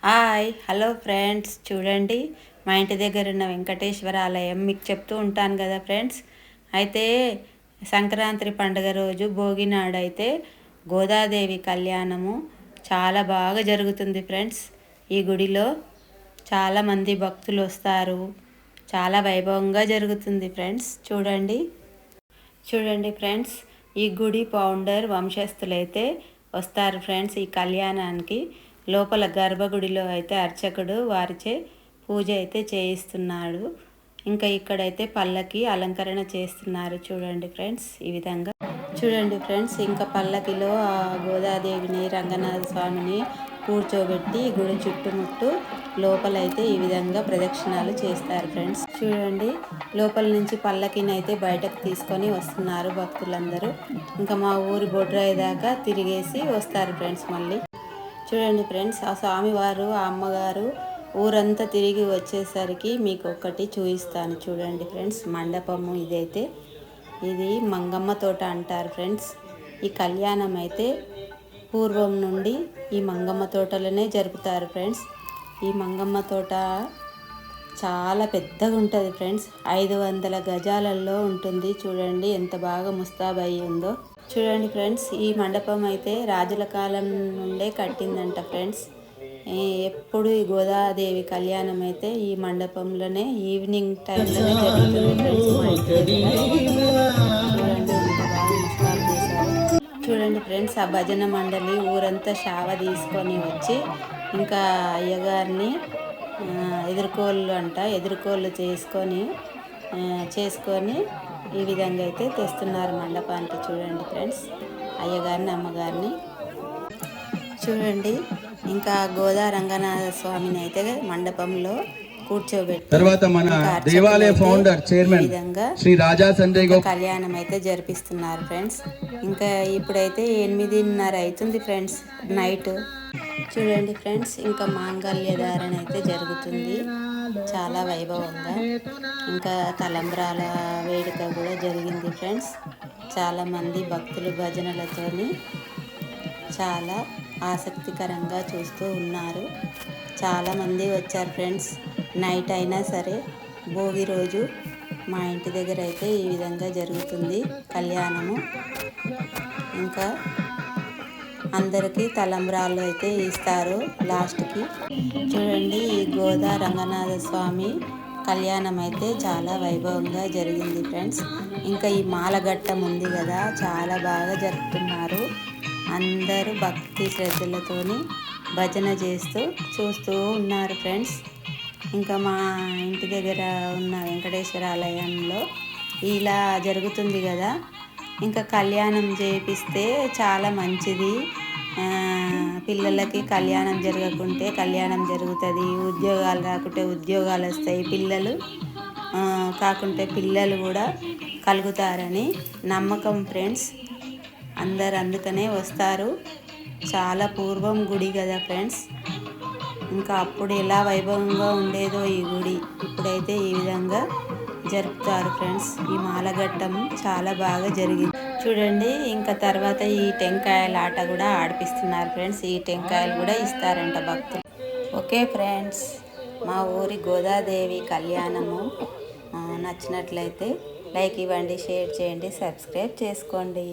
Hi hello friends, చూడండి మా ఇంటి దగ్గర ఉన్న వెంకటేశ్వర ఆలయం మీకు చెప్తూ ఉంటాను కదా ఫ్రెండ్స్. అయితే సంక్రాంతి పండుగ రోజు భోగి నాడు అయితే గోదాదేవి కళ్యాణము చాలా బాగా జరుగుతుంది ఫ్రెండ్స్. ఈ గుడిలో చాలామంది భక్తులు వస్తారు, చాలా వైభవంగా జరుగుతుంది ఫ్రెండ్స్. చూడండి ఫ్రెండ్స్, ఈ గుడి ఫౌండర్ వంశస్థులైతే వస్తారు ఫ్రెండ్స్ ఈ కళ్యాణానికి. లోపల గర్భగుడిలో అయితే అర్చకుడు వారిచే పూజ అయితే చేయిస్తున్నాడు. ఇంకా ఇక్కడైతే పల్లకి అలంకరణ చేస్తున్నారు. చూడండి ఫ్రెండ్స్, ఈ విధంగా చూడండి ఫ్రెండ్స్. ఇంకా పల్లకిలో ఆ గోదాదేవిని రంగనాథ స్వామిని కూర్చోబెట్టి గుడి చుట్టుముట్టు లోపలైతే ఈ విధంగా ప్రదక్షిణాలు చేస్తారు ఫ్రెండ్స్. చూడండి, లోపల నుంచి పల్లకిని అయితే బయటకు తీసుకొని వస్తున్నారు భక్తులందరూ. ఇంకా మా ఊరి బొడ్రాయి దాకా తిరిగేసి వస్తారు ఫ్రెండ్స్. మళ్ళీ చూడండి ఫ్రెండ్స్, ఆ స్వామివారు ఆ అమ్మగారు ఊరంతా తిరిగి వచ్చేసరికి మీకు ఒకటి చూపిస్తాను. చూడండి ఫ్రెండ్స్, మండపము ఇదైతే ఇది మంగమ్మ తోట అంటారు ఫ్రెండ్స్. ఈ కళ్యాణం అయితే పూర్వం నుండి ఈ మంగమ్మ తోటలోనే జరుపుతారు ఫ్రెండ్స్. ఈ మంగమ్మ తోట చాలా పెద్దగా ఉంటుంది ఫ్రెండ్స్. 500 గజాలలో ఉంటుంది. చూడండి ఎంత బాగా ముస్తాబయ్యి ఉందో. చూడండి ఫ్రెండ్స్, ఈ మండపం అయితే రాజుల కాలం నుండే కట్టిందంట ఫ్రెండ్స్. ఎప్పుడు ఈ గోదాదేవి కళ్యాణం అయితే ఈ మండపంలోనే ఈవినింగ్ టైంలోనే జరుగుతుంది ఫ్రెండ్స్. చూడండి ఎంత బాగా ముస్తాబు చేశారు. చూడండి ఫ్రెండ్స్, ఆ భజన మండలి ఊరంతా షావ తీసుకొని వచ్చి ఇంకా అయ్యగారిని ఎదుర్కోళ్ళు చేసుకొని ఈ విధంగా అయితే తెస్తున్నారు మండపానికి. చూడండి ఫ్రెండ్స్, అయ్యగారిని అమ్మగారిని చూడండి. ఇంకా గోదా రంగనాథ స్వామిని అయితే మండపంలో కూర్చోబెట్టి తర్వాత మన దేవాలయ ఫౌండర్ చైర్మన్ శ్రీ రాజా సంజయ్ కళ్యాణం అయితే జరిపిస్తున్నారు ఫ్రెండ్స్. ఇంకా ఇప్పుడైతే 8:30 అవుతుంది ఫ్రెండ్స్ నైట్. చూడండి ఫ్రెండ్స్, ఇంకా మాంగళ్య ధారణ అయితే జరుగుతుంది చాలా వైభవంగా. ఇంకా తలంబ్రాల వేడుక కూడా జరిగింది ఫ్రెండ్స్. చాలామంది భక్తులు భజనలతోని చాలా ఆసక్తికరంగా చూస్తూ ఉన్నారు. చాలామంది వచ్చారు ఫ్రెండ్స్. నైట్ అయినా సరే భోగి రోజు మా ఇంటి దగ్గర అయితే ఈ విధంగా జరుగుతుంది కళ్యాణము. ఇంకా అందరికీ తలంబ్రాలు అయితే ఇస్తారు లాస్ట్కి. చూడండి, ఈ గోదా రంగనాథ స్వామి కళ్యాణం అయితే చాలా వైభవంగా జరిగింది ఫ్రెండ్స్. ఇంకా ఈ మాలఘట్టం ఉంది కదా, చాలా బాగా జరుపుతున్నారు. అందరూ భక్తి శ్రద్ధలతోని భజన చేస్తూ చూస్తూ ఉన్నారు ఫ్రెండ్స్. ఇంకా మా ఇంటి దగ్గర ఉన్న వెంకటేశ్వర ఆలయంలో ఇలా జరుగుతుంది కదా. ఇంకా కళ్యాణం చేపిస్తే చాలా మంచిది. పిల్లలకి కళ్యాణం జరగకుంటే కళ్యాణం జరుగుతుంది, ఉద్యోగాలు రాకుంటే ఉద్యోగాలు వస్తాయి, పిల్లలు కూడా కలుగుతారని నమ్మకం ఫ్రెండ్స్. అందరు అందుకనే వస్తారు. చాలా పూర్వం గుడి కదా ఫ్రెండ్స్. ఇంకా అప్పుడు ఎలా వైభవంగా ఉండేదో ఈ గుడి, ఇప్పుడైతే ఈ విధంగా జరుపుతారు ఫ్రెండ్స్. ఈ మాలఘట్టం చాలా బాగా జరిగింది. చూడండి, ఇంకా తర్వాత ఈ టెంకాయల ఆట కూడా ఆడిపిస్తున్నారు ఫ్రెండ్స్. ఈ టెంకాయలు కూడా ఇస్తారంట భక్తులు. ఓకే ఫ్రెండ్స్, మా ఊరి గోదాదేవి కళ్యాణము నచ్చినట్లయితే లైక్ ఇవ్వండి, షేర్ చేయండి, సబ్స్క్రైబ్ చేసుకోండి.